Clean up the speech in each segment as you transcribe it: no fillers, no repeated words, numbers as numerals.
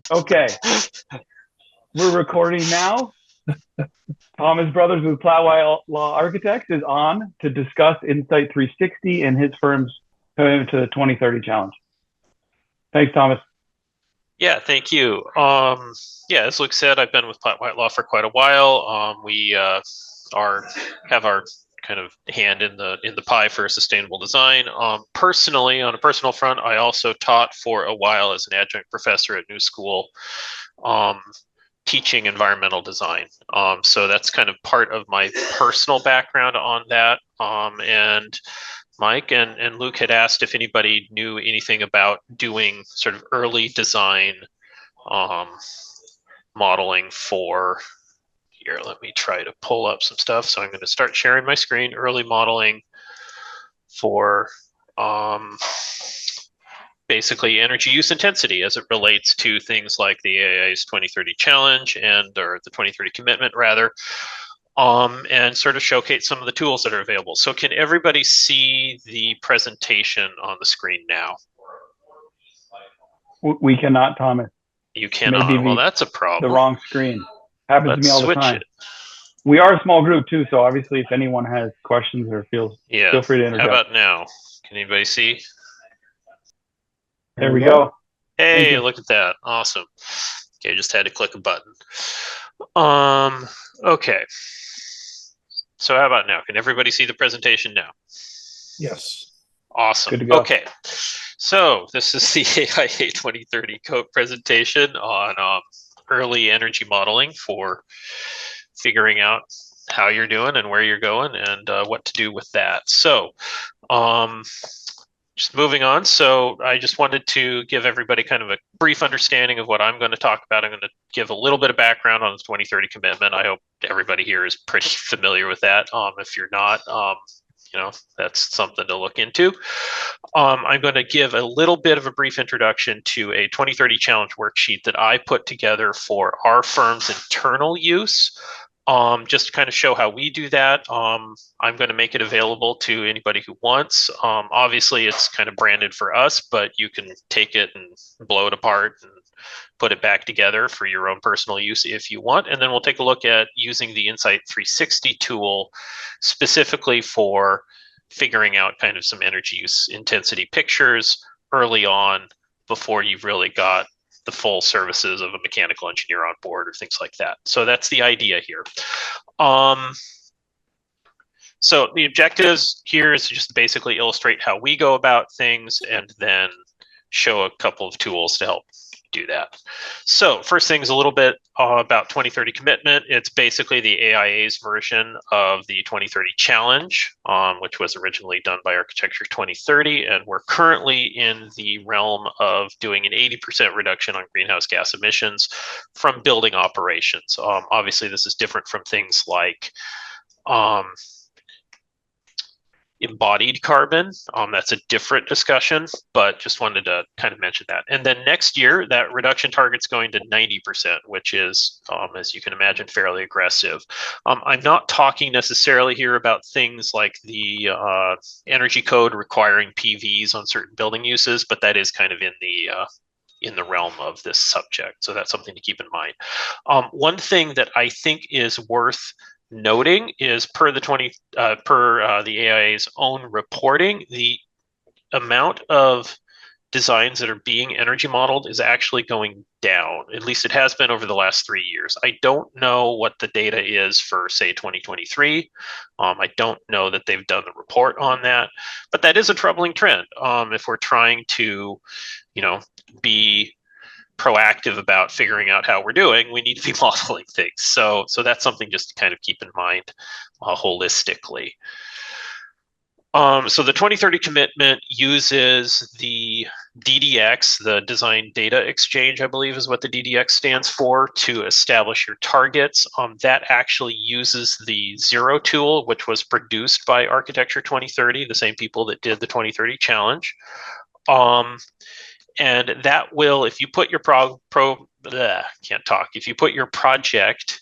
Okay, we're recording now. Thomas Brothers with Platt Whitelaw Architects is on to discuss Insight 360 and his firm's commitment to the 2030 challenge. Thanks, Thomas. Yeah, thank you. Yeah, as Luke said, I've been with Platt Whitelaw for quite a while. We have our kind of hand in the pie for sustainable design. Personally, on a personal front, I also taught for a while as an adjunct professor at New School, teaching environmental design. So that's kind of part of my personal background on that. And Mike and Luke had asked if anybody knew anything about doing sort of early design modeling for, here, let me try to pull up some stuff. So I'm going to start sharing my screen, early modeling for basically energy use intensity as it relates to things like the AIA's 2030 challenge or the 2030 commitment rather. And sort of showcase some of the tools that are available. So can everybody see the presentation on the screen now? We cannot, Thomas. You cannot. Well, that's a problem. The wrong screen. Happens to me all the time. It. We are a small group too, so obviously if anyone has questions or feel free to interject. How about now? Can anybody see? There we go. Hey, look at that. Awesome. Okay, just had to click a button. Okay. So how about now? Can everybody see the presentation now? Yes. Awesome. Good to go. Okay. So this is the AIA 2030 COTE presentation on early energy modeling for figuring out how you're doing and where you're going and what to do with that. So just moving on. So I just wanted to give everybody kind of a brief understanding of what I'm going to talk about. I'm going to give a little bit of background on the 2030 commitment. I hope everybody here is pretty familiar with that. If you're not, that's something to look into. I'm going to give a little bit of a brief introduction to a 2030 challenge worksheet that I put together for our firm's internal use. Just to kind of show how we do that. I'm going to make it available to anybody who wants. Obviously, it's kind of branded for us, but you can take it and blow it apart and put it back together for your own personal use if you want. And then we'll take a look at using the Insight 360 tool specifically for figuring out kind of some energy use intensity pictures early on before you've really got the full services of a mechanical engineer on board or things like that. So that's the idea here. So the objectives here is to just basically illustrate how we go about things and then show a couple of tools to help do that. So first thing is a little bit about 2030 commitment. It's basically the AIA's version of the 2030 challenge, which was originally done by Architecture 2030. And we're currently in the realm of doing an 80% reduction on greenhouse gas emissions from building operations. Obviously, this is different from things like embodied carbon. That's a different discussion, but just wanted to kind of mention that. And then next year, that reduction target's going to 90%, which is, as you can imagine, fairly aggressive. I'm not talking necessarily here about things like the energy code requiring PVs on certain building uses, but that is kind of in the realm of this subject. So that's something to keep in mind. One thing that I think is worth noting is per the AIA's own reporting, the amount of designs that are being energy modeled is actually going down. At least it has been over the last 3 years. I don't know what the data is for, say, 2023. I don't know that they've done the report on that, but that is a troubling trend. If we're trying to, be proactive about figuring out how we're doing, we need to be modeling things. So that's something just to kind of keep in mind holistically. So the 2030 commitment uses the DDX, the Design Data Exchange, I believe is what the DDX stands for, to establish your targets. That actually uses the Zero tool, which was produced by Architecture 2030, the same people that did the 2030 challenge. And that will, if you put your if you put your project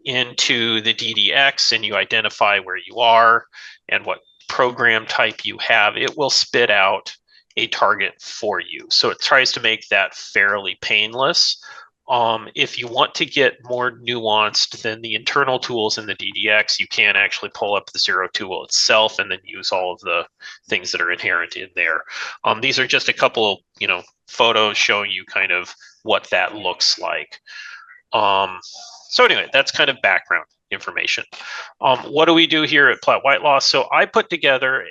into the DDX and you identify where you are and what program type you have, it will spit out a target for you. So it tries to make that fairly painless. If you want to get more nuanced than the internal tools in the DDX, you can actually pull up the Zero tool itself and then use all of the things that are inherent in there. These are just a couple, photos showing you kind of what that looks like. So anyway, that's kind of background information. What do we do here at Platt Whitelaw? So I put together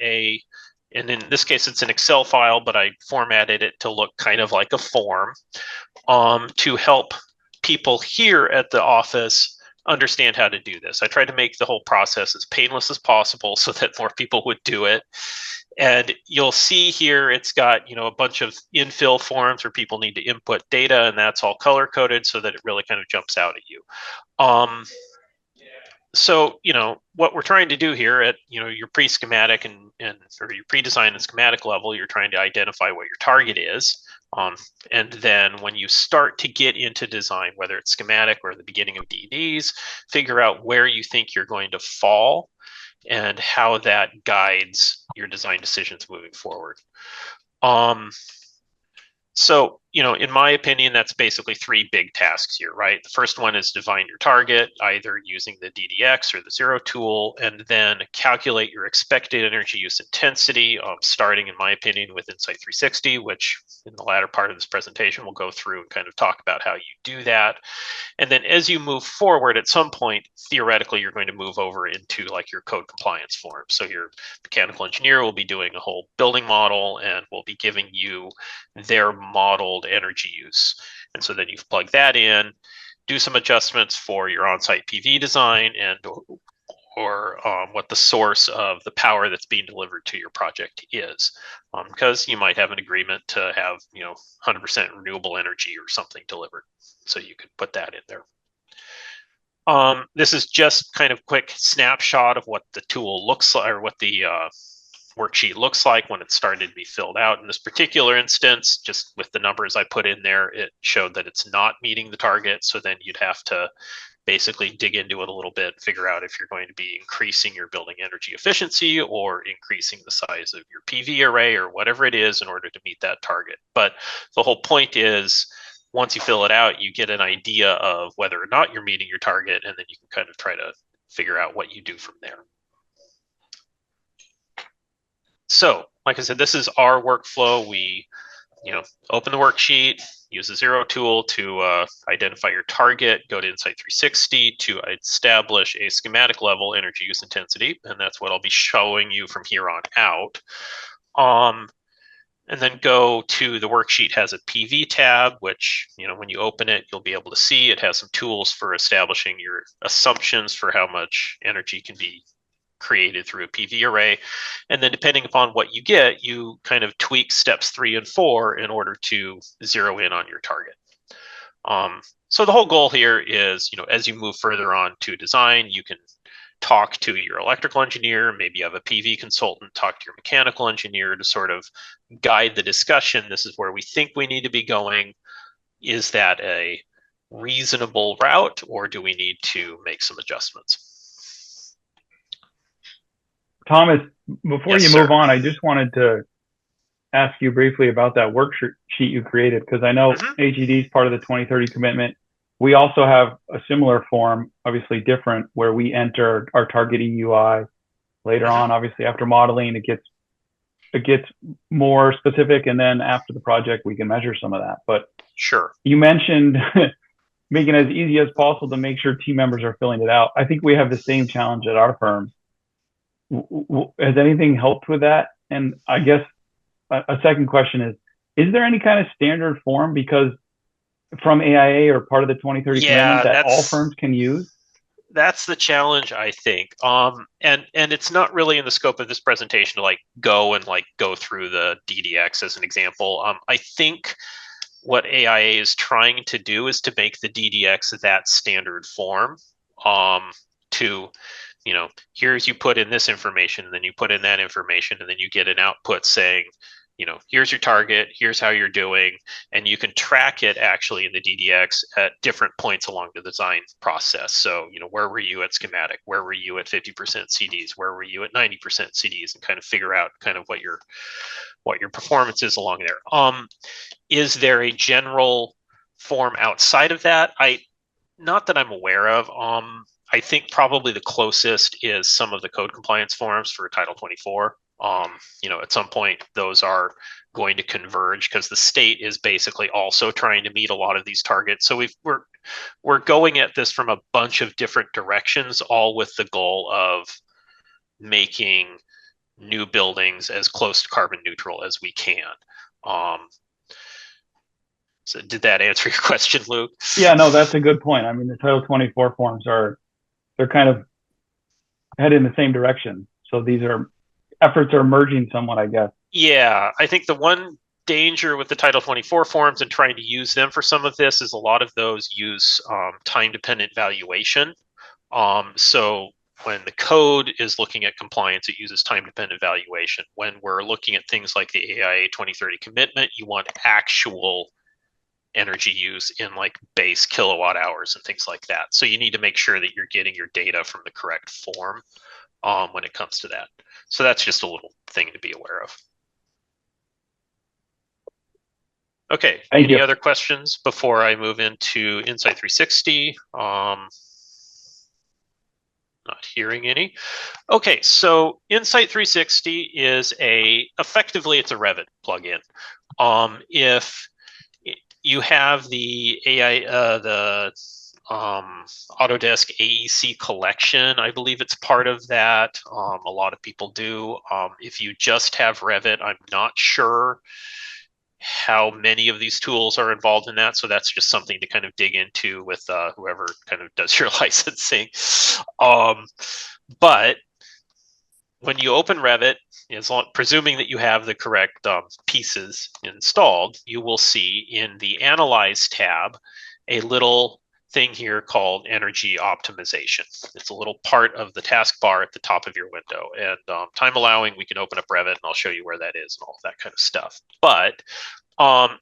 and in this case, it's an Excel file, but I formatted it to look kind of like a form to help people here at the office understand how to do this. I tried to make the whole process as painless as possible so that more people would do it. And you'll see here, it's got, a bunch of infill forms where people need to input data, and that's all color coded so that it really kind of jumps out at you. So, what we're trying to do here at, your pre-schematic and or your pre-design and schematic level, you're trying to identify what your target is. And then when you start to get into design, whether it's schematic or the beginning of DDs, figure out where you think you're going to fall and how that guides your design decisions moving forward. So, in my opinion, that's basically three big tasks here, right? The first one is define your target, either using the DDX or the Zero tool, and then calculate your expected energy use intensity, starting, in my opinion, with Insight 360, which in the latter part of this presentation, we'll go through and kind of talk about how you do that. And then as you move forward, at some point, theoretically, you're going to move over into like your code compliance form. So your mechanical engineer will be doing a whole building model and will be giving you their modeled energy use. And so then you plug that in, do some adjustments for your on-site PV design and or what the source of the power that's being delivered to your project is. Because you might have an agreement to have 100% renewable energy or something delivered. So you could put that in there. This is just kind of quick snapshot of what the tool looks like, or what the worksheet looks like when it's started to be filled out. In this particular instance, just with the numbers I put in there, it showed that it's not meeting the target. So then you'd have to basically dig into it a little bit, figure out if you're going to be increasing your building energy efficiency or increasing the size of your PV array or whatever it is in order to meet that target. But the whole point is, once you fill it out, you get an idea of whether or not you're meeting your target, and then you can kind of try to figure out what you do from there. So, like I said, this is our workflow. We, open the worksheet, use the Zero tool to identify your target, go to Insight 360 to establish a schematic level energy use intensity, and that's what I'll be showing you from here on out. And then go to the worksheet has a PV tab, which, when you open it, you'll be able to see it has some tools for establishing your assumptions for how much energy can be created through a PV array. And then depending upon what you get, you kind of tweak steps 3 and 4 in order to zero in on your target. So the whole goal here is, as you move further on to design, you can talk to your electrical engineer, maybe you have a PV consultant, talk to your mechanical engineer to sort of guide the discussion. This is where we think we need to be going. Is that a reasonable route, or do we need to make some adjustments? Thomas, before Yes, you move sir. on, I just wanted to ask you briefly about that worksheet you created, because I know AGD is part of the 2030 commitment. We also have a similar form, obviously different, where we enter our target EUI. Later on, obviously after modeling, it gets more specific, and then after the project, we can measure some of that. But sure, you mentioned making it as easy as possible to make sure team members are filling it out. I think we have the same challenge at our firm. Has anything helped with that? And I guess a second question is there any kind of standard form because from AIA or part of the 2030 commitment that all firms can use? That's the challenge, I think. And it's not really in the scope of this presentation to go through the DDX as an example. I think what AIA is trying to do is to make the DDX that standard form to, here's you put in this information, and then you put in that information, and then you get an output saying, here's your target, here's how you're doing, and you can track it actually in the DDX at different points along the design process. So, where were you at schematic? Where were you at 50% CDs? Where were you at 90% CDs? And kind of figure out kind of what your performance is along there. Is there a general form outside of that, not that I'm aware of. I think probably the closest is some of the code compliance forms for Title 24. At some point, those are going to converge because the state is basically also trying to meet a lot of these targets. So we're going at this from a bunch of different directions, all with the goal of making new buildings as close to carbon neutral as we can. So did that answer your question, Luke? Yeah, no, that's a good point. I mean, the Title 24 forms they're kind of head in the same direction. So these efforts are merging somewhat, I guess. Yeah, I think the one danger with the Title 24 forms and trying to use them for some of this is a lot of those use time-dependent valuation. So when the code is looking at compliance, it uses time-dependent valuation. When we're looking at things like the AIA 2030 commitment, you want actual energy use in like base kilowatt hours and things like that. So you need to make sure that you're getting your data from the correct form when it comes to that. So that's just a little thing to be aware of. Okay, any other questions before I move into Insight 360? Not hearing any. Okay, so Insight 360 is effectively it's a Revit plugin. If you have the Autodesk AEC collection, I believe it's part of that. A lot of people do. If you just have Revit, I'm not sure how many of these tools are involved in that. So that's just something to kind of dig into with whoever kind of does your licensing. But when you open Revit, presuming that you have the correct pieces installed, you will see in the Analyze tab a little thing here called Energy Optimization. It's a little part of the taskbar at the top of your window. And time allowing, we can open up Revit and I'll show you where that is and all that kind of stuff. But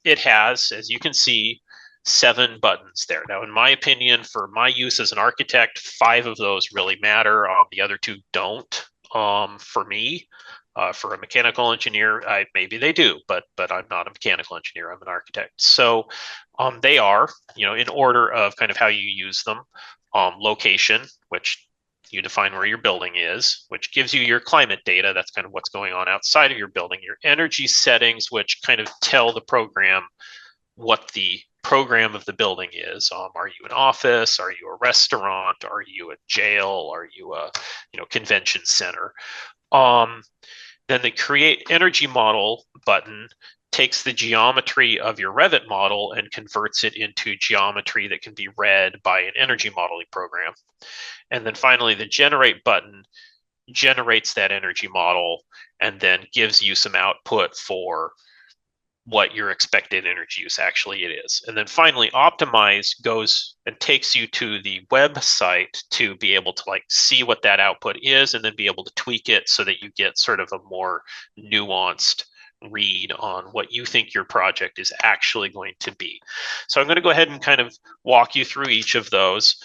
it has, as you can see, 7 buttons there. Now, in my opinion, for my use as an architect, 5 of those really matter. The other 2 don't. For me, for a mechanical engineer, maybe they do, but I'm not a mechanical engineer. I'm an architect. So they are, in order of kind of how you use them. Location, which you define where your building is, which gives you your climate data. That's kind of what's going on outside of your building. Your energy settings, which kind of tell the program what the program of the building is. Are you an office? Are you a restaurant? Are you a jail? Are you a convention center? Then the Create Energy Model button takes the geometry of your Revit model and converts it into geometry that can be read by an energy modeling program. And then finally, the Generate button generates that energy model and then gives you some output for what your expected energy use actually it is. And then finally, Optimize goes and takes you to the website to be able to see what that output is and then be able to tweak it so that you get sort of a more nuanced read on what you think your project is actually going to be. So I'm going to go ahead and kind of walk you through each of those.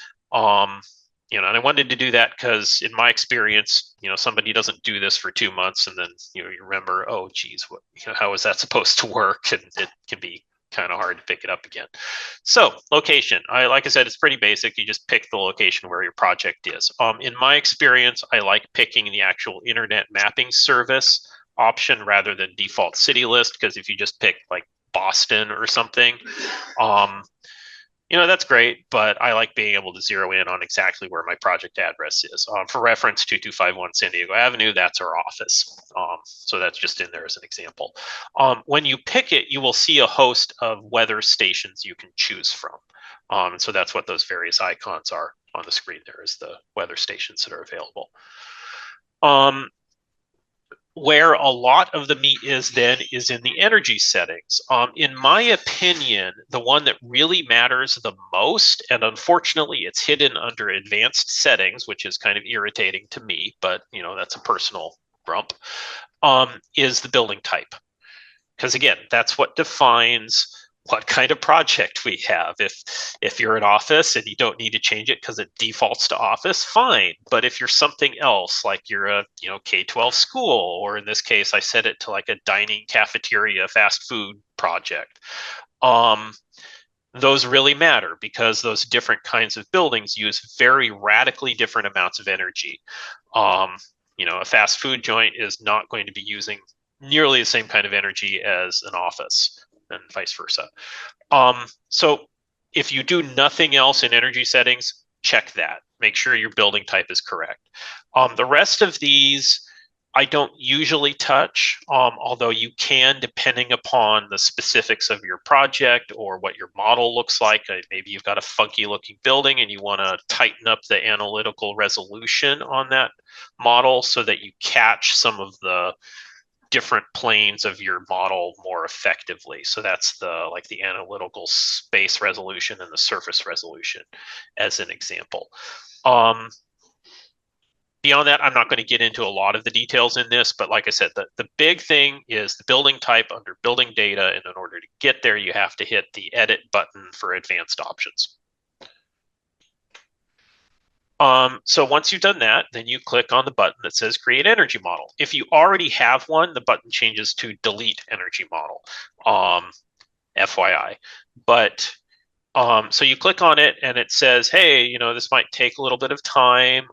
And I wanted to do that because in my experience, somebody doesn't do this for 2 months and then, you remember, oh, geez, how is that supposed to work? And it can be kind of hard to pick it up again. So location, like I said, it's pretty basic. You just pick the location where your project is. In my experience, I like picking the actual internet mapping service option rather than default city list, because if you just pick like Boston or something, that's great, but I like being able to zero in on exactly where my project address is. For reference, 2251 San Diego Avenue, that's our office. So that's just in there as an example. When you pick it, you will see a host of weather stations you can choose from. And so that's what those various icons are on the screen. There is the weather stations that are available. Where a lot of the meat is then is in the energy settings. In my opinion, the one that really matters the most, and unfortunately it's hidden under advanced settings, which is kind of irritating to me, but that's a personal grump, is the building type. Because again, that's what defines what kind of project we have. If you're an office and you don't need to change it because it defaults to office, fine. But if you're something else, like you're a K-12 school, or in this case, I set it to like a dining cafeteria fast food project, those really matter because those different kinds of buildings use very radically different amounts of energy. A fast food joint is not going to be using nearly the same kind of energy as an office, and vice versa. So if you do nothing else in energy settings, check that. Make sure your building type is correct. The rest of these, I don't usually touch, although you can, depending upon the specifics of your project or what your model looks like. Maybe you've got a funky looking building and you want to tighten up the analytical resolution on that model so that you catch some of the different planes of your model more effectively. So that's the analytical space resolution and the surface resolution as an example. Beyond that, I'm not going to get into a lot of the details in this, but like I said, the big thing is the building type under building data, and in order to get there, you have to hit the edit button for advanced options. So once you've done that, then you click on the button that says create energy model. If you already have one, the button changes to delete energy model, FYI. But so you click on it and it says, hey, this might take a little bit of time.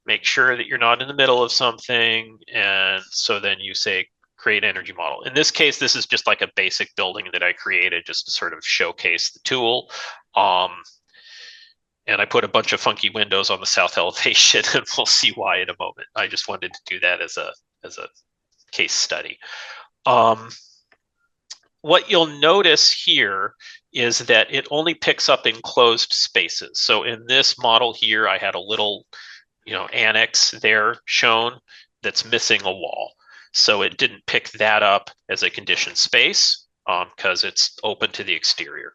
Make sure that you're not in the middle of something. And so then you say, create energy model. In this case, this is just like a basic building that I created just to sort of showcase the tool. And I put a bunch of funky windows on the south elevation, and we'll see why in a moment. I just wanted to do that as a case study. What you'll notice here is that it only picks up enclosed spaces. So in this model here, I had a little, annex there shown that's missing a wall. So it didn't pick that up as a conditioned space because it's open to the exterior.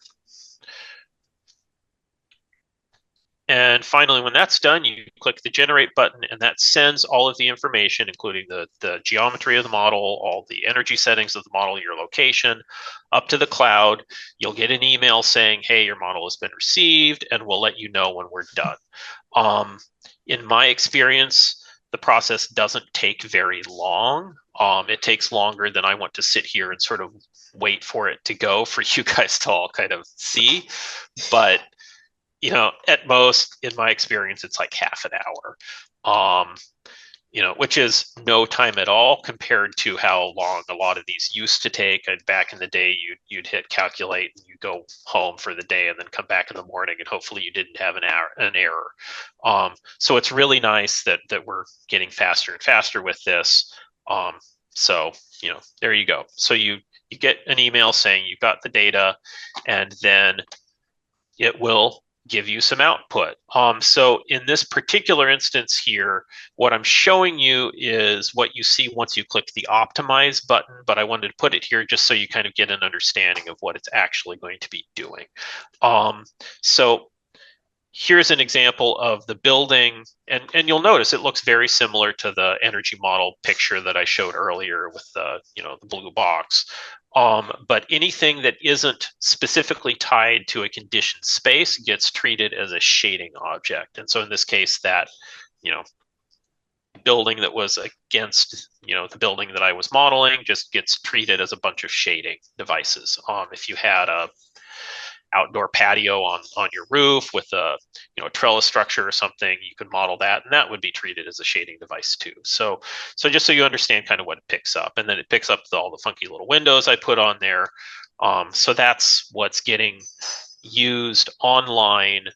And finally, when that's done, you click the generate button, and that sends all of the information, including the geometry of the model, all the energy settings of the model, your location, up to the cloud. You'll get an email saying, hey, your model has been received, and we'll let you know when we're done. In my experience, the process doesn't take very long. It takes longer than I want to sit here and sort of wait for it to go for you guys to all kind of see. But at most, in my experience, it's like half an hour, which is no time at all compared to how long a lot of these used to take. And back in the day, you'd hit calculate and you go home for the day and then come back in the morning, and hopefully you didn't have an error. So it's really nice that we're getting faster and faster with this. So there you go. So you get an email saying you've got the data, and then it will give you some output. So in this particular instance here, what I'm showing you is what you see once you click the optimize button, but I wanted to put it here just so you kind of get an understanding of what it's actually going to be doing. So here's an example of the building, and you'll notice it looks very similar to the energy model picture that I showed earlier with the blue box. But anything that isn't specifically tied to a conditioned space gets treated as a shading object. And so in this case, that building that was against the building that I was modeling just gets treated as a bunch of shading devices. If you had a outdoor patio on your roof with a trellis structure or something, you could model that, and that would be treated as a shading device too. So just so you understand kind of what it picks up, and then it picks up all the funky little windows I put on there. So that's what's getting used online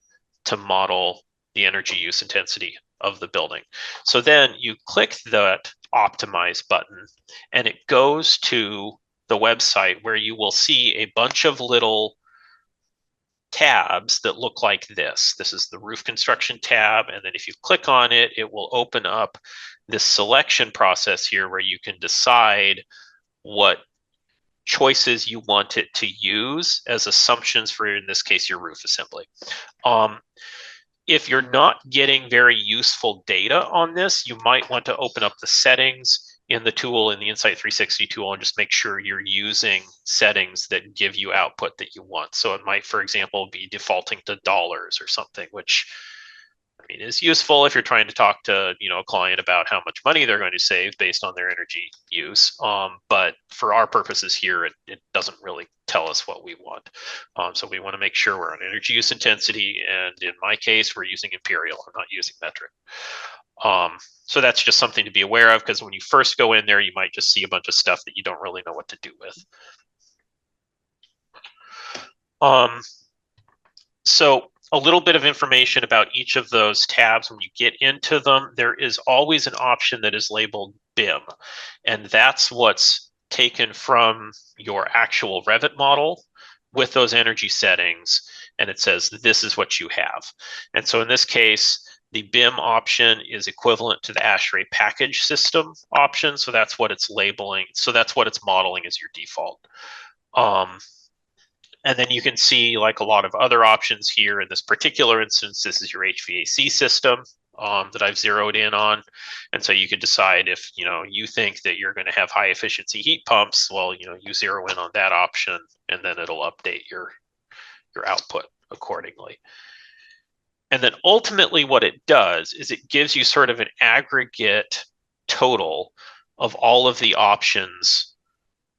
to model the energy use intensity of the building. So then you click that optimize button, and it goes to the website where you will see a bunch of little tabs that look like this. This is the roof construction tab, and then if you click on it, it will open up this selection process here where you can decide what choices you want it to use as assumptions for, in this case, your roof assembly. If you're not getting very useful data on this, you might want to open up the settings in the tool, in the Insight 360 tool, and just make sure you're using settings that give you output that you want. So it might, for example, be defaulting to dollars or something, which mean, is useful if you're trying to talk to, a client about how much money they're going to save based on their energy use. But for our purposes here, it doesn't really tell us what we want. So we want to make sure we're on energy use intensity. And in my case, we're using imperial. I'm not using metric. So that's just something to be aware of, because when you first go in there, you might just see a bunch of stuff that you don't really know what to do with. So a little bit of information about each of those tabs. When you get into them, there is always an option that is labeled BIM, and that's what's taken from your actual Revit model with those energy settings, and it says this is what you have. And so in this case, the BIM option is equivalent to the ASHRAE package system option, so that's what it's labeling. So that's what it's modeling as your default. And then you can see, like a lot of other options here, in this particular instance, this is your HVAC system that I've zeroed in on. And so you can decide if, you think that you're going to have high efficiency heat pumps, well, you zero in on that option, and then it'll update your output accordingly. And then ultimately what it does is it gives you sort of an aggregate total of all of the options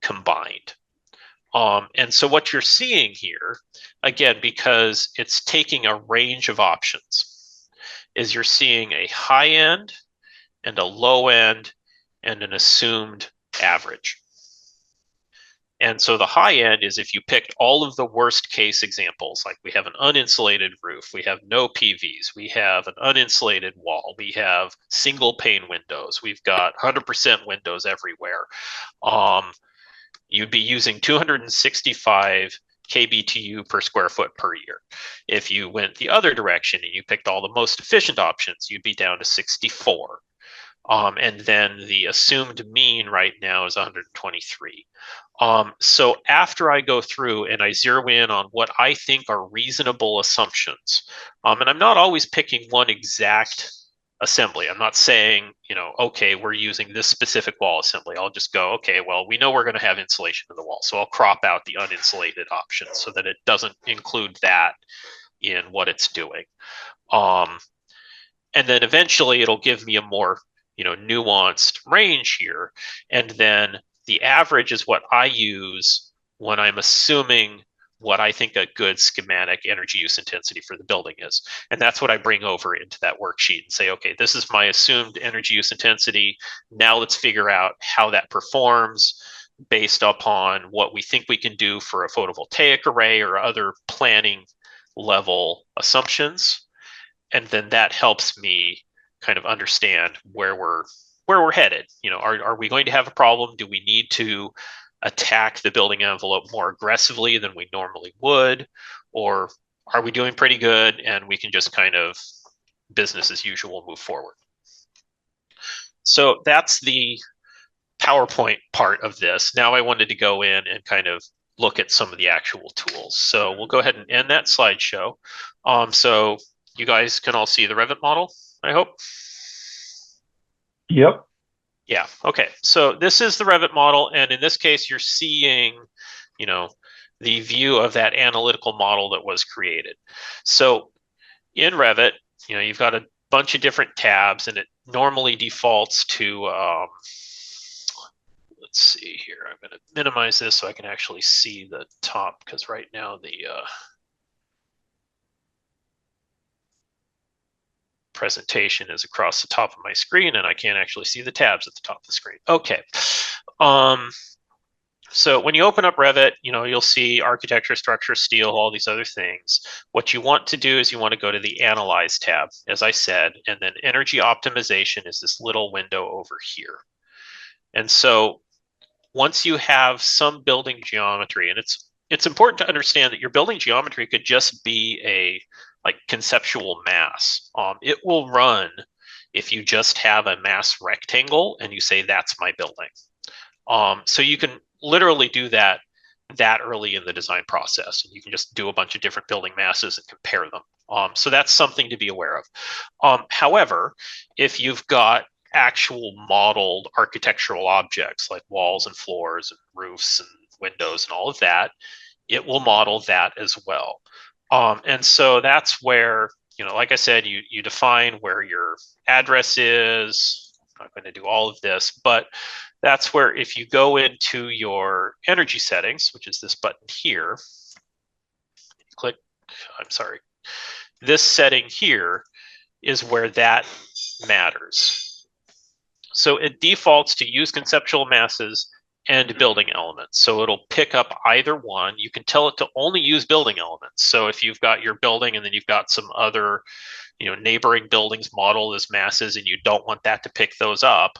combined. And so what you're seeing here, again, because it's taking a range of options, is you're seeing a high end and a low end and an assumed average. And so the high end is if you picked all of the worst case examples, like we have an uninsulated roof, we have no PVs, we have an uninsulated wall, we have single pane windows, we've got 100% windows everywhere. You'd be using 265 kBTU per square foot per year. If you went the other direction and you picked all the most efficient options, you'd be down to 64. And then the assumed mean right now is 123. So after I go through and I zero in on what I think are reasonable assumptions, and I'm not always picking one exact assembly. I'm not saying, okay, we're using this specific wall assembly. I'll just go, okay, well, we know we're going to have insulation in the wall. So I'll crop out the uninsulated option so that it doesn't include that in what it's doing. And then eventually it'll give me a more, nuanced range here. And then the average is what I use when I'm assuming what I think a good schematic energy use intensity for the building is. And that's what I bring over into that worksheet and say, okay, this is my assumed energy use intensity. Now let's figure out how that performs based upon what we think we can do for a photovoltaic array or other planning level assumptions. And then that helps me kind of understand where we're headed. Are we going to have a problem? Do we need to attack the building envelope more aggressively than we normally would? Or are we doing pretty good and we can just kind of business as usual move forward? So that's the PowerPoint part of this. Now I wanted to go in and kind of look at some of the actual tools. So we'll go ahead and end that slideshow. So you guys can all see the Revit model, I hope. Yep. Yeah, okay. So this is the Revit model, and in this case, you're seeing, the view of that analytical model that was created. So in Revit, you've got a bunch of different tabs, and it normally defaults to, let's see here. I'm going to minimize this so I can actually see the top, because right now the presentation is across the top of my screen and I can't actually see the tabs at the top of the screen. Okay. So when you open up Revit, you'll see architecture, structure, steel, all these other things. What you want to do is you want to go to the Analyze tab, as I said, and then Energy Optimization is this little window over here. And so once you have some building geometry, and it's important to understand that your building geometry could just be a conceptual mass. It will run if you just have a mass rectangle and you say that's my building. So you can literally do that early in the design process, and you can just do a bunch of different building masses and compare them. So that's something to be aware of. However, if you've got actual modeled architectural objects like walls and floors and roofs and windows and all of that, it will model that as well. And so that's where like I said, you define where your address is. I'm not going to do all of this, but that's where if you go into your energy settings, which is this button here, click, I'm sorry, this setting here is where that matters. So it defaults to use conceptual masses and building elements. So it'll pick up either one. You can tell it to only use building elements. So if you've got your building and then you've got some other, neighboring buildings modeled as masses and you don't want that to pick those up,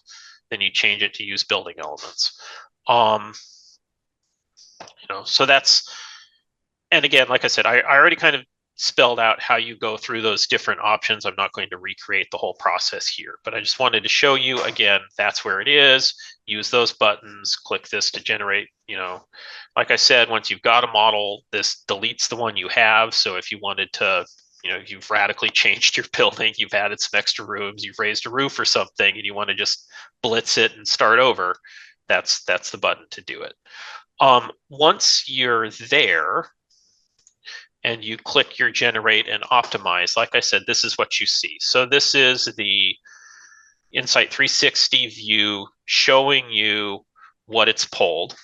then you change it to use building elements. So that's, and again, like I said, I already kind of spelled out how you go through those different options. I'm not going to recreate the whole process here, but I just wanted to show you, again, that's where it is. Use those buttons, click this to generate, like I said, once you've got a model, this deletes the one you have. So if you wanted to, you've radically changed your building, you've added some extra rooms, you've raised a roof or something, and you want to just blitz it and start over, that's the button to do it. Once you're there, and you click your generate and optimize, like I said, this is what you see. So this is the Insight 360 view showing you what it's pulled.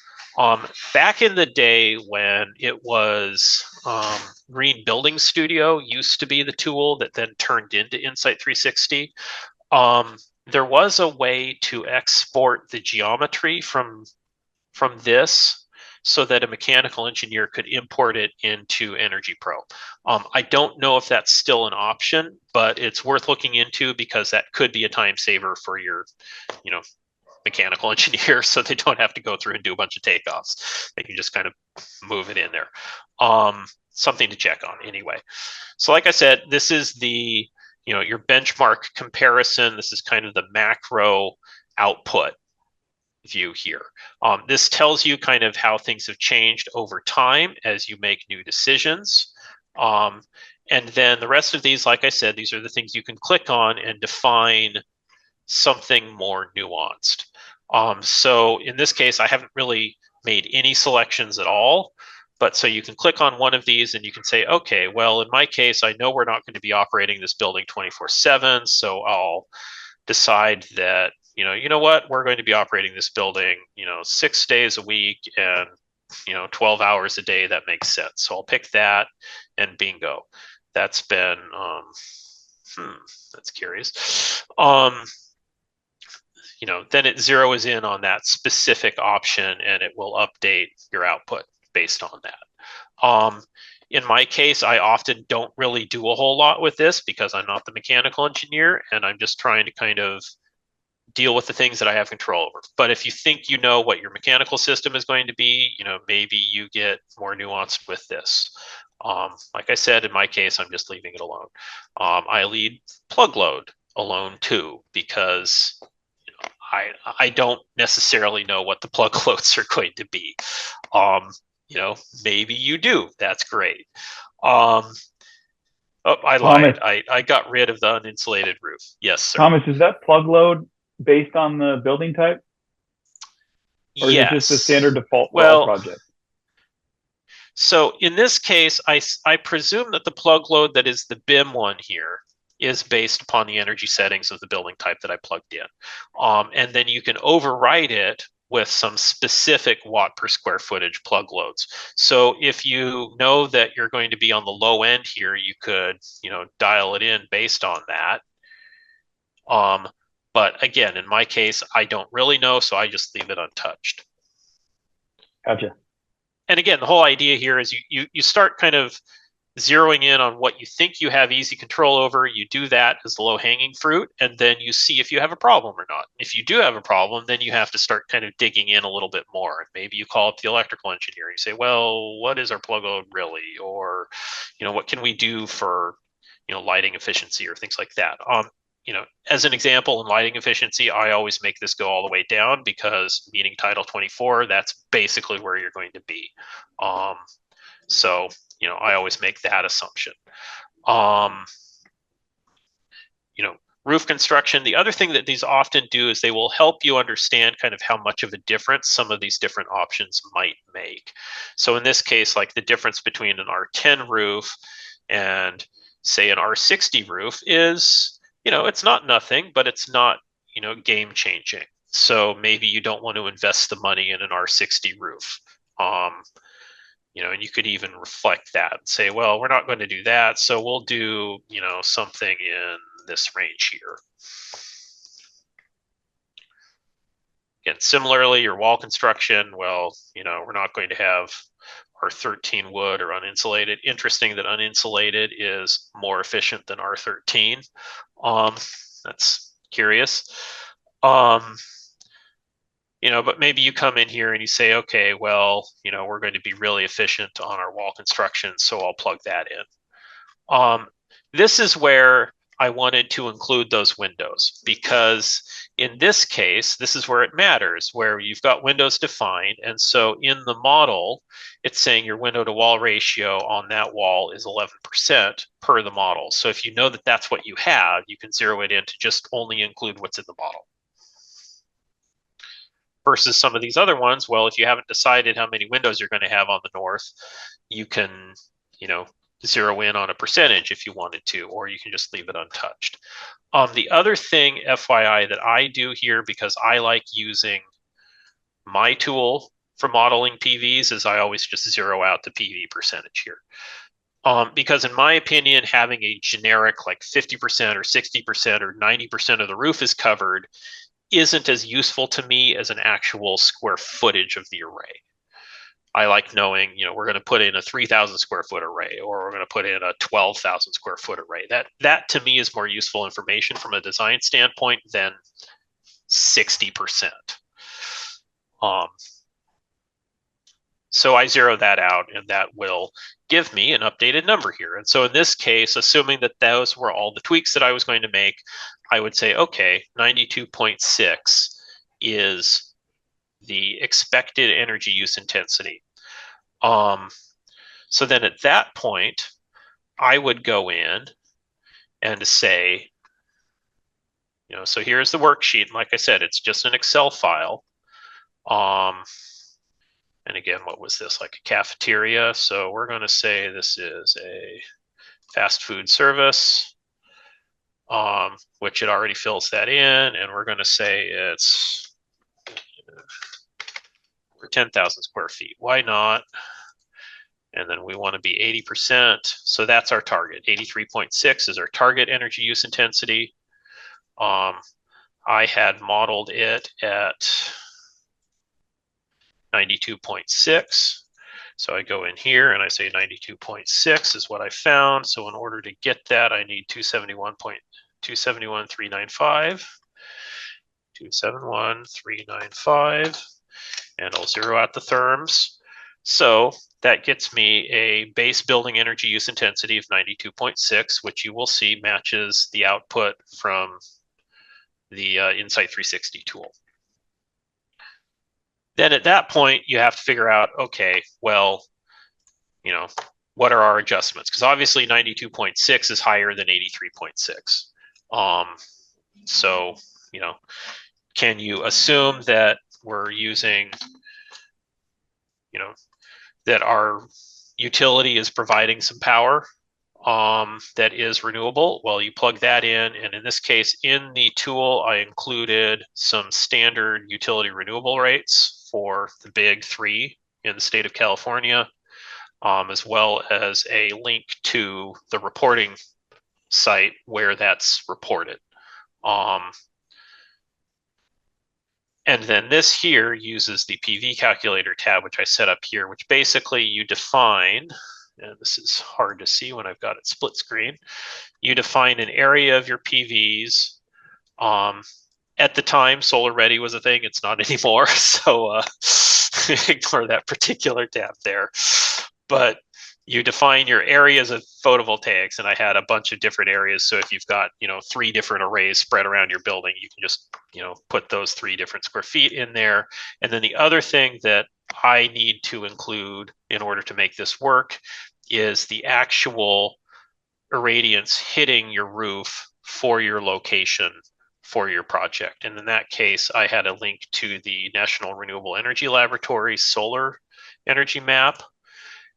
Back in the day when it was Green Building Studio used to be the tool that then turned into Insight 360. There was a way to export the geometry from this so that a mechanical engineer could import it into Energy Pro. I don't know if that's still an option, but it's worth looking into because that could be a time saver for your, mechanical engineer, so they don't have to go through and do a bunch of takeoffs. They can just kind of move it in there. Something to check on anyway. So like I said, this is the, your benchmark comparison. This is kind of the macro output view here. This tells you kind of how things have changed over time as you make new decisions. And then the rest of these, like I said, these are the things you can click on and define something more nuanced. So in this case, I haven't really made any selections at all, but so you can click on one of these and you can say, okay, well, in my case, I know we're not going to be operating this building 24/7, so I'll decide that, you know what, we're going to be operating this building, 6 days a week and, 12 hours a day. That makes sense. So I'll pick that and bingo. That's been, that's curious. Then it zeroes in on that specific option and it will update your output based on that. In my case, I often don't really do a whole lot with this because I'm not the mechanical engineer and I'm just trying to kind of deal with the things that I have control over. But if you think you know what your mechanical system is going to be, maybe you get more nuanced with this. Like I said, in my case, I'm just leaving it alone. I leave plug load alone too, because I don't necessarily know what the plug loads are going to be. Maybe you do. That's great. Oh, I lied. I got rid of the uninsulated roof. Yes, sir. Thomas, is that plug load based on the building type? Or yes. is it just the standard default for all projects? So in this case, I presume that the plug load that is the BIM one here is based upon the energy settings of the building type that I plugged in. And then you can override it with some specific watt per square footage plug loads. So if you know that you're going to be on the low end here, you could, dial it in based on that. But again, in my case, I don't really know, so I just leave it untouched. Gotcha. And again, the whole idea here is you start kind of zeroing in on what you think you have easy control over. You do that as the low-hanging fruit, and then you see if you have a problem or not. If you do have a problem, then you have to start kind of digging in a little bit more. And maybe you call up the electrical engineer. You say, well, what is our plug load really? Or, what can we do for, lighting efficiency or things like that. As an example, in lighting efficiency, I always make this go all the way down because meeting Title 24, that's basically where you're going to be. So I always make that assumption. Roof construction. The other thing that these often do is they will help you understand kind of how much of a difference some of these different options might make. So in this case, like the difference between an R10 roof and say an R60 roof is, it's not nothing, but it's not, game changing. So maybe you don't want to invest the money in an R60 roof. And you could even reflect that and say, well, we're not going to do that. So we'll do, something in this range here. Again, similarly, your wall construction, well, we're not going to have R13 wood or uninsulated. Interesting that uninsulated is more efficient than R13. That's curious. But maybe you come in here and you say, okay, well, we're going to be really efficient on our wall construction, so I'll plug that in. This is where I wanted to include those windows, because in this case, this is where it matters, where you've got windows defined. And so in the model, it's saying your window to wall ratio on that wall is 11% per the model. So if you know that that's what you have, you can zero it in to just only include what's in the model. Versus some of these other ones, well, if you haven't decided how many windows you're going to have on the north, you can, zero in on a percentage if you wanted to, or you can just leave it untouched. The other thing, FYI, that I do here, because I like using my tool for modeling PVs, is I always just zero out the PV percentage here. Because in my opinion, having a generic like 50% or 60% or 90% of the roof is covered isn't as useful to me as an actual square footage of the array. I like knowing, we're going to put in a 3,000 square foot array, or we're going to put in a 12,000 square foot array. That to me is more useful information from a design standpoint than 60%. So I zero that out, and that will give me an updated number here. And so in this case, assuming that those were all the tweaks that I was going to make, I would say, okay, 92.6 is the expected energy use intensity. So then at that point, I would go in and say, so here's the worksheet. And like I said, it's just an Excel file. And again, what was this, like a cafeteria? So we're going to say this is a fast food service, which it already fills that in. And we're going to say it's for 10,000 square feet. Why not? And then we want to be 80%. So that's our target. 83.6 is our target energy use intensity. I had modeled it at 92.6. So I go in here and I say 92.6 is what I found. So in order to get that, I need 271.271.395. 271.395. And I'll zero out the therms. So that gets me a base building energy use intensity of 92.6, which you will see matches the output from the Insight 360 tool. Then at that point, you have to figure out, okay, well, what are our adjustments? Because obviously 92.6 is higher than 83.6. So, can you assume that we're using, that our utility is providing some power that is renewable? Well, you plug that in, and in this case, in the tool, I included some standard utility renewable rates for the big three in the state of California, as well as a link to the reporting site where that's reported. And then this here uses the PV calculator tab, which I set up here, which basically you define, and this is hard to see when I've got it split screen, you define an area of your PVs. At the time, Solar Ready was a thing. It's not anymore, so ignore that particular tab there. But you define your areas of photovoltaics, and I had a bunch of different areas. So if you've got 3 different arrays spread around your building, you can just put those 3 different square feet in there. And then the other thing that I need to include in order to make this work is the actual irradiance hitting your roof for your location for your project. And in that case, I had a link to the National Renewable Energy Laboratory solar energy map.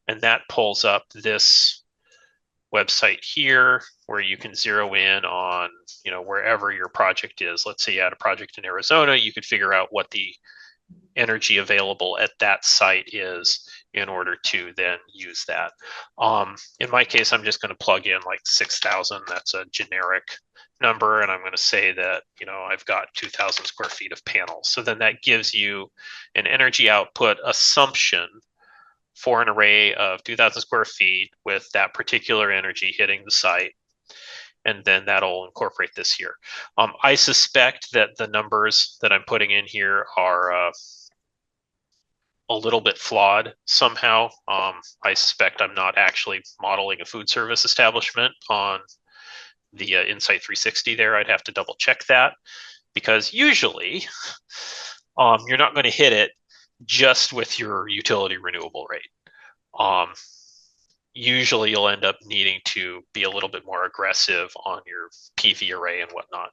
And that pulls up this website here where you can zero in on, wherever your project is. Let's say you had a project in Arizona, you could figure out what the energy available at that site is in order to then use that. In my case, I'm just going to plug in like 6,000. That's a generic number. And I'm going to say that, I've got 2,000 square feet of panels. So then that gives you an energy output assumption for an array of 2,000 square feet with that particular energy hitting the site. And then that'll incorporate this here. I suspect that the numbers that I'm putting in here are a little bit flawed somehow. I suspect I'm not actually modeling a food service establishment on the Insight 360 there. I'd have to double check that, because usually you're not going to hit it just with your utility renewable rate. Usually you'll end up needing to be a little bit more aggressive on your PV array and whatnot.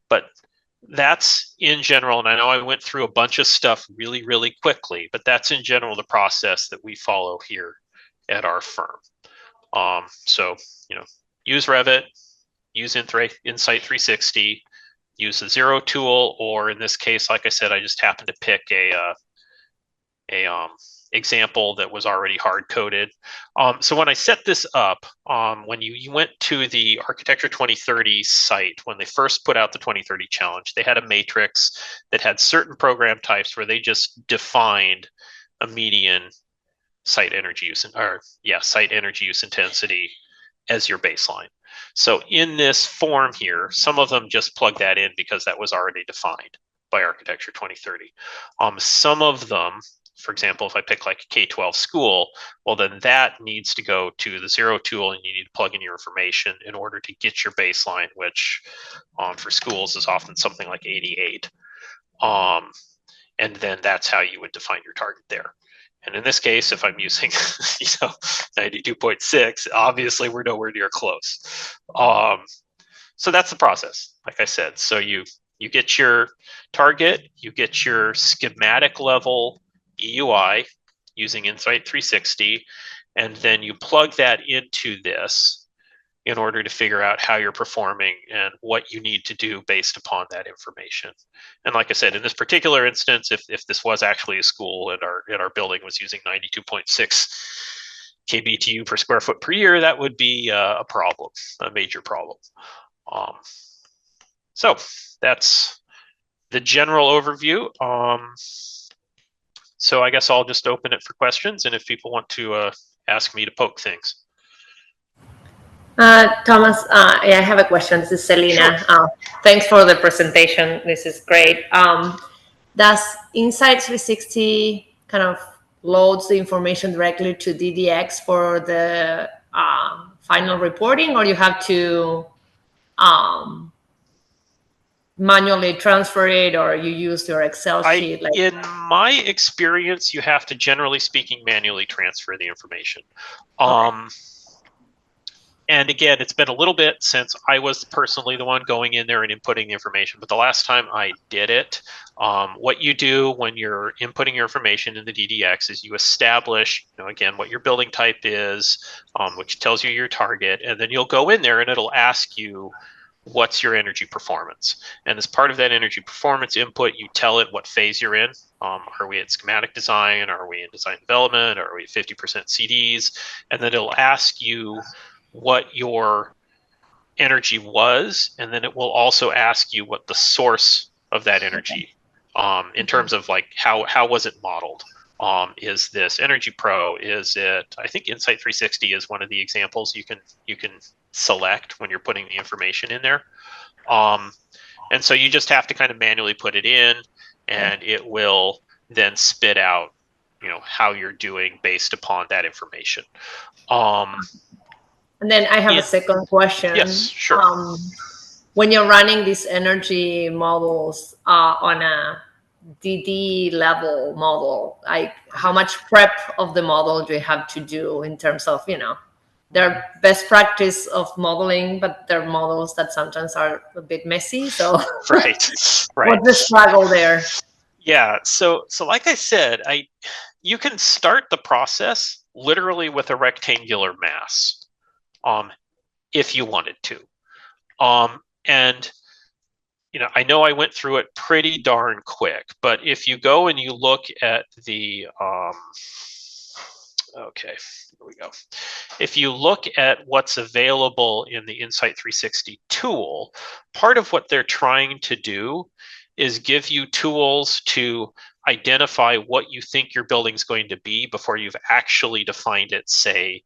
But that's in general, and I know I went through a bunch of stuff really, really quickly, but that's in general the process that we follow here at our firm. So, use Revit, use Insight 360, use the Zero tool, or in this case, like I said, I just happened to pick a example that was already hard coded. So when I set this up, when you went to the Architecture 2030 site, when they first put out the 2030 challenge, they had a matrix that had certain program types where they just defined a median site energy use, site energy use intensity as your baseline. So in this form here, some of them just plug that in because that was already defined by Architecture 2030. Some of them, for example, if I pick like a K-12 school, well, then that needs to go to the Zero tool and you need to plug in your information in order to get your baseline, which for schools is often something like 88. And then that's how you would define your target there. And in this case, if I'm using 92.6, obviously we're nowhere near close. So that's the process, like I said. So you get your target, you get your schematic level EUI using Insight 360, and then you plug that into this in order to figure out how you're performing and what you need to do based upon that information. And like I said, in this particular instance, if this was actually a school and our building was using 92.6 kBTU per square foot per year, that would be a problem, a major problem. So that's the general overview. So I guess I'll just open it for questions, and if people want to ask me to poke things. Thomas, I have a question. This is Selena. Sure. Thanks for the presentation. This is great. Does Insight 360 kind of loads the information directly to DDX for the final reporting, or you have to manually transfer it, or you use your Excel sheet? In my experience, you have to, generally speaking, manually transfer the information. Okay. And again, it's been a little bit since I was personally the one going in there and inputting the information. But the last time I did it, what you do when you're inputting your information in the DDX is you establish, again, what your building type is, which tells you your target. And then you'll go in there and it'll ask you, what's your energy performance? And as part of that energy performance input, you tell it what phase you're in. Are we at schematic design? Are we in design development? Are we at 50% CDs? And then it'll ask you what your energy was, and then it will also ask you what the source of that energy, in terms of like how was it modeled? Is this Energy Pro? Is it? I think Insight 360 is one of the examples you can select when you're putting the information in there, and so you just have to kind of manually put it in, and it will then spit out, how you're doing based upon that information. And then I have a second question. Yes, sure. When you're running these energy models on a DD level model, like how much prep of the model do you have to do in terms of, their best practice of modeling, but they're models that sometimes are a bit messy. So right. What's the struggle there? Yeah. So like I said, you can start the process literally with a rectangular mass. if you wanted to. And I know I went through it pretty darn quick, but if you go and you look at the, okay, here we go. If you look at what's available in the Insight 360 tool, part of what they're trying to do is give you tools to identify what you think your building's going to be before you've actually defined it, say,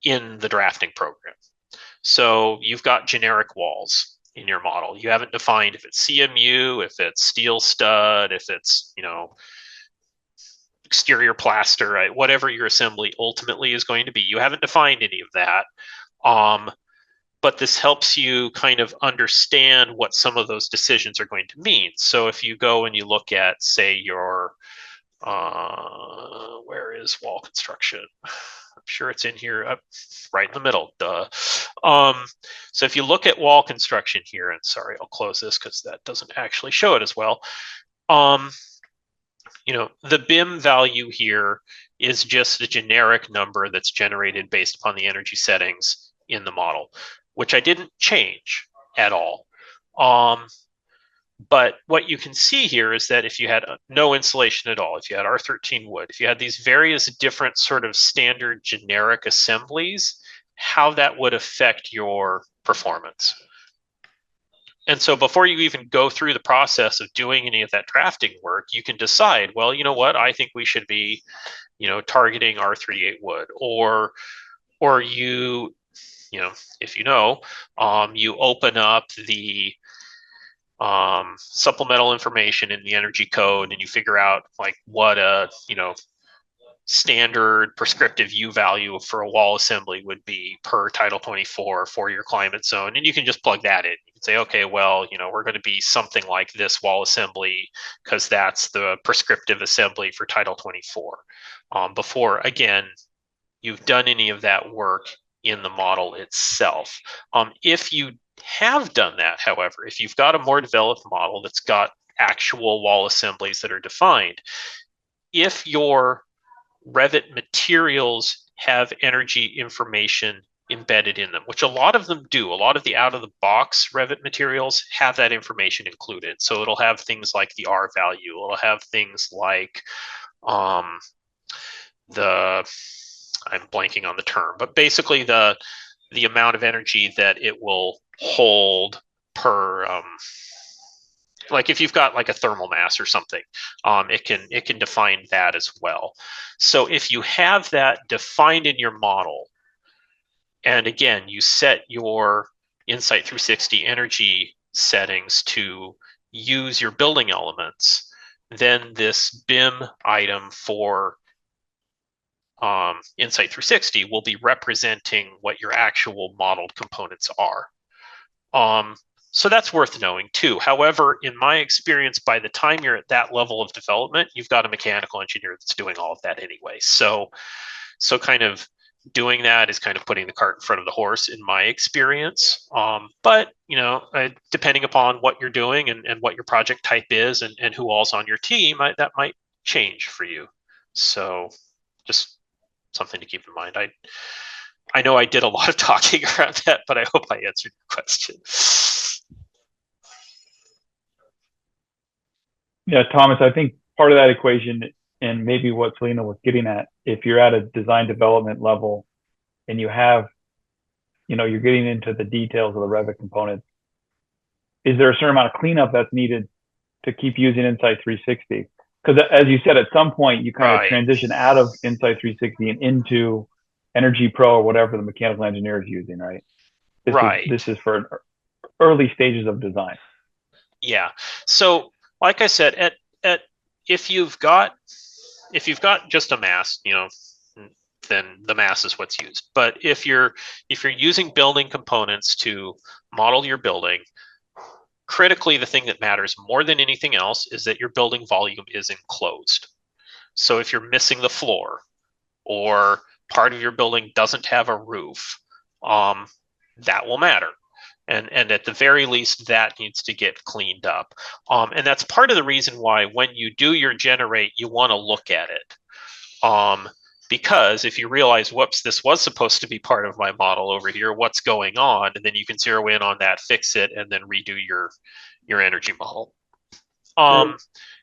in the drafting program. So you've got generic walls in your model. You haven't defined if it's CMU, if it's steel stud, if it's, exterior plaster, right? Whatever your assembly ultimately is going to be. You haven't defined any of that. But this helps you kind of understand what some of those decisions are going to mean. So if you go and you look at, say, your, where is wall construction? I'm sure it's in here, right in the middle, duh. So if you look at wall construction here, and sorry, I'll close this because that doesn't actually show it as well. The BIM value here is just a generic number that's generated based upon the energy settings in the model, which I didn't change at all. But what you can see here is that if you had no insulation at all, if you had R13 wood, if you had these various different sort of standard generic assemblies, how that would affect your performance. And so before you even go through the process of doing any of that drafting work, you can decide, well, you know what, I think we should be, targeting R38 wood, or you, if you open up the supplemental information in the energy code and you figure out like what a, standard prescriptive U value for a wall assembly would be per Title 24 for your climate zone. And you can just plug that in. You can say, okay, well, we're going to be something like this wall assembly because that's the prescriptive assembly for Title 24. Before, again, you've done any of that work in the model itself. If you have done that, however, if you've got a more developed model that's got actual wall assemblies that are defined, if your Revit materials have energy information embedded in them, which a lot of them do. A lot of the out-of-the-box Revit materials have that information included. So it'll have things like the R value. It'll have things like I'm blanking on the term, but basically the amount of energy that it will hold per like if you've got like a thermal mass or something, it can define that as well. So if you have that defined in your model, and again, you set your Insight 360 energy settings to use your building elements, then this BIM item for Insight 360 will be representing what your actual modeled components are. So that's worth knowing too. However, in my experience, by the time you're at that level of development, you've got a mechanical engineer that's doing all of that anyway. So kind of doing that is kind of putting the cart in front of the horse in my experience. But, depending upon what you're doing and what your project type is and who all's on your team, that might change for you. So just something to keep in mind. I know I did a lot of talking around that, but I hope I answered your question. Yeah, Thomas, I think part of that equation, and maybe what Selena was getting at, if you're at a design development level and you have, you're getting into the details of the Revit components, is there a certain amount of cleanup that's needed to keep using Insight 360? Because as you said, at some point you kind of transition out of Insight 360 and into Energy Pro or whatever the mechanical engineer is using, right? This is for early stages of design. Yeah. So, like I said, if you've got just a mass, then the mass is what's used. But if you're using building components to model your building, critically, the thing that matters more than anything else is that your building volume is enclosed. So if you're missing the floor or part of your building doesn't have a roof, that will matter. And at the very least, that needs to get cleaned up. And that's part of the reason why when you do your generate, you want to look at it. Because if you realize, whoops, this was supposed to be part of my model over here, what's going on? And then you can zero in on that, fix it, and then redo your energy model.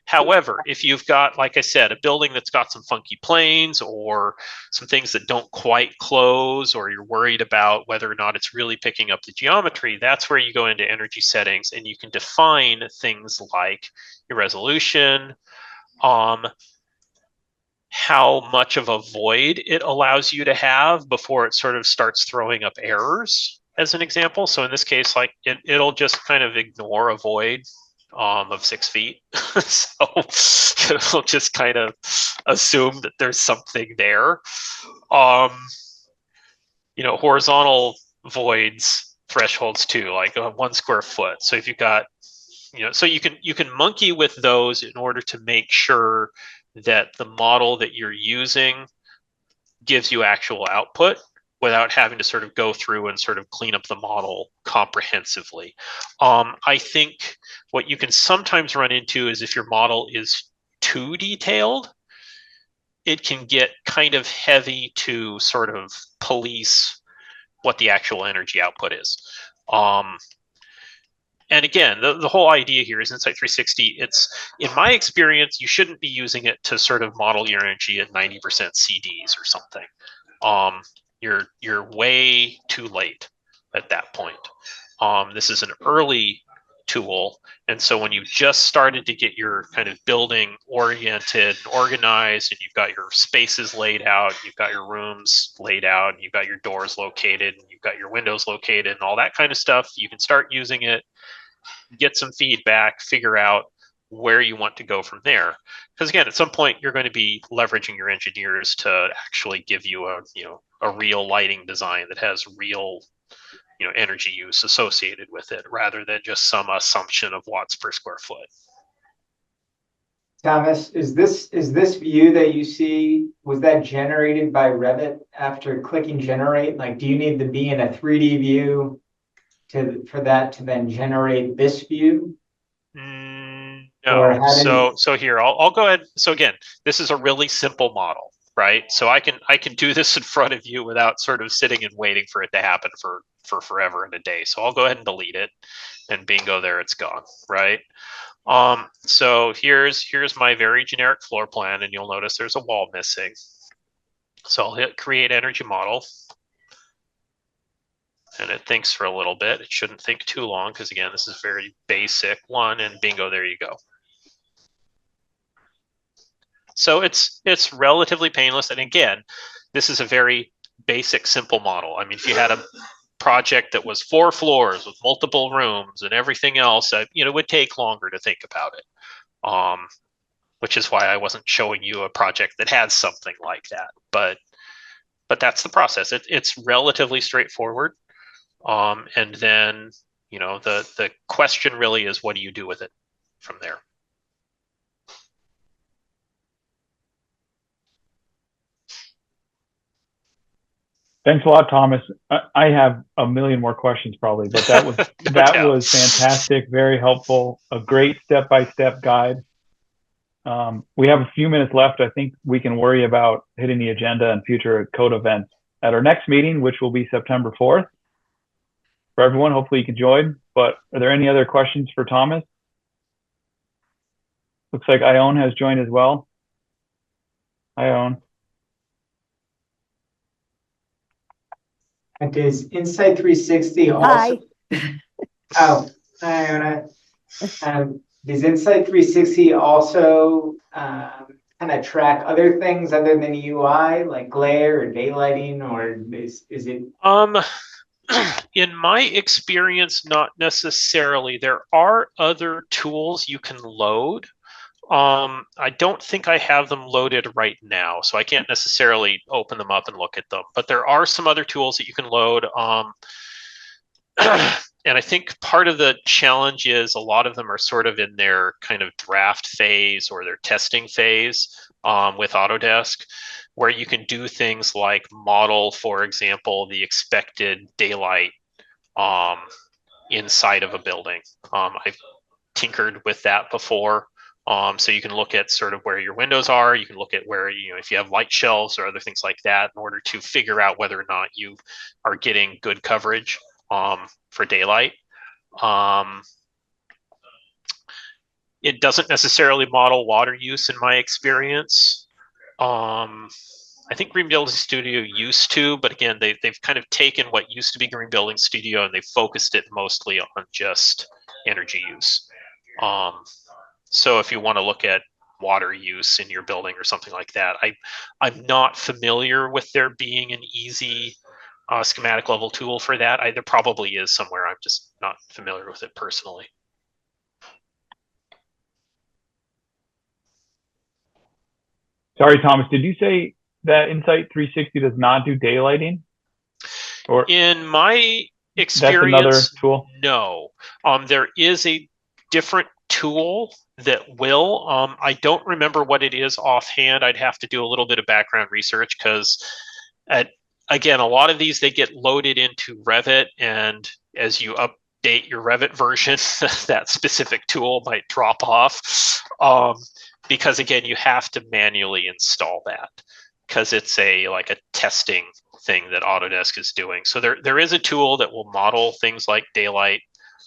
However, if you've got, like I said, a building that's got some funky planes or some things that don't quite close, or you're worried about whether or not it's really picking up the geometry, that's where you go into energy settings and you can define things like your resolution, how much of a void it allows you to have before it sort of starts throwing up errors, as an example. So in this case, like it'll just kind of ignore a void of 6 feet. So it'll just kind of assume that there's something there. Horizontal voids thresholds too, like 1 square foot. So if you've got, so you can monkey with those in order to make sure that the model that you're using gives you actual output without having to sort of go through and sort of clean up the model comprehensively. I think what you can sometimes run into is if your model is too detailed, it can get kind of heavy to sort of police what the actual energy output is. And again, the whole idea here is Insight 360. It's, in my experience, you shouldn't be using it to sort of model your energy at 90% CDs or something. You're way too late at that point. This is an early tool, and so when you just started to get your kind of building oriented and organized, and you've got your spaces laid out, you've got your rooms laid out, and you've got your doors located, and you've got your windows located, and all that kind of stuff, you can start using it, get some feedback, figure out where you want to go from there. Because again, at some point, you're going to be leveraging your engineers to actually give you a real lighting design that has real energy use associated with it, rather than just some assumption of watts per square foot. Thomas, is this view that you see, was that generated by Revit after clicking generate? Like, do you need to be in a 3D view for that to then generate this view? No. So here, I'll go ahead. So again, this is a really simple model, right? So I can do this in front of you without sort of sitting and waiting for it to happen for forever and a day. So I'll go ahead and delete it, and bingo, there it's gone, right? So here's my very generic floor plan, and you'll notice there's a wall missing. So I'll hit create energy model, and it thinks for a little bit. It shouldn't think too long, because again, this is very basic one, and bingo, there you go. So it's relatively painless, and again, this is a very basic, simple model. I mean, if you had a project that was 4 floors with multiple rooms and everything else, it would take longer to think about it. Which is why I wasn't showing you a project that had something like that. But that's the process. It's relatively straightforward. And then the question really is, what do you do with it from there? Thanks a lot, Thomas. I have a million more questions probably, but that was that was fantastic, very helpful, a great step-by-step guide. We have a few minutes left. I think we can worry about hitting the agenda and future COTE events at our next meeting, which will be September 4th. For everyone, hopefully you can join. But are there any other questions for Thomas? Looks like Ione has joined as well. Ione. Does Insight 360 also? Hi. Oh, hi, Iona. Does Insight 360 also kind of track other things other than UI, like glare or daylighting, or is it? In my experience, not necessarily. There are other tools you can load. I don't think I have them loaded right now, so I can't necessarily open them up and look at them. But there are some other tools that you can load. And I think part of the challenge is a lot of them are sort of in their kind of draft phase or their testing phase with Autodesk, where you can do things like model, for example, the expected daylight inside of a building. I've tinkered with that before. So you can look at sort of where your windows are. You can look at where, if you have light shelves or other things like that in order to figure out whether or not you are getting good coverage for daylight. It doesn't necessarily model water use in my experience. I think Green Building Studio used to, but again, they've kind of taken what used to be Green Building Studio and they focused it mostly on just energy use. So if you want to look at water use in your building or something like that, I'm not familiar with there being an easy schematic level tool for that. There probably is somewhere. I'm just not familiar with it personally. Sorry, Thomas, did you say that Insight 360 does not do daylighting? Or in my experience, that's another tool? No. There is a different tool that will. I don't remember what it is offhand. I'd have to do a little bit of background research because, again, a lot of these, they get loaded into Revit, and as you update your Revit version, that specific tool might drop off. Because again, you have to manually install that because it's like a testing thing that Autodesk is doing. So there is a tool that will model things like daylight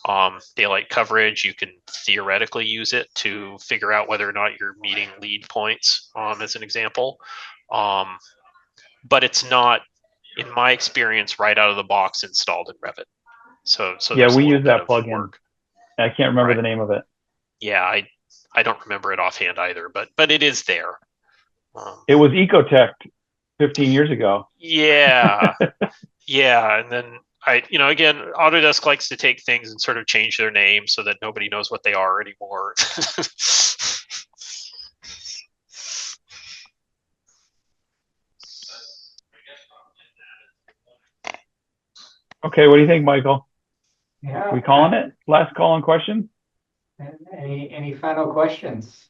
coverage. You can theoretically use it to figure out whether or not you're meeting lead points, as an example. But it's not, in my experience, right out of the box installed in Revit. So yeah, we use that plugin. I can't remember the name of it. Yeah, I don't remember it offhand either, but it is there. It was Ecotech 15 years ago. Yeah. Yeah. And then again, Autodesk likes to take things and sort of change their name so that nobody knows what they are anymore. Okay, what do you think, Michael? Yeah. We calling it? Last call on questions? Any final questions?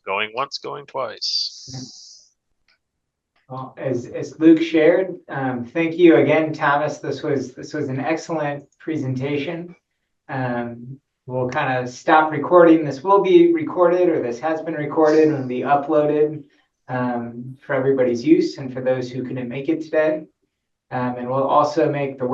Going once, going twice. Well, as Luke shared, thank you again, Thomas. This was an excellent presentation. We'll kind of stop recording. This will be recorded, or this has been recorded and be uploaded for everybody's use and for those who couldn't make it today. And we'll also make the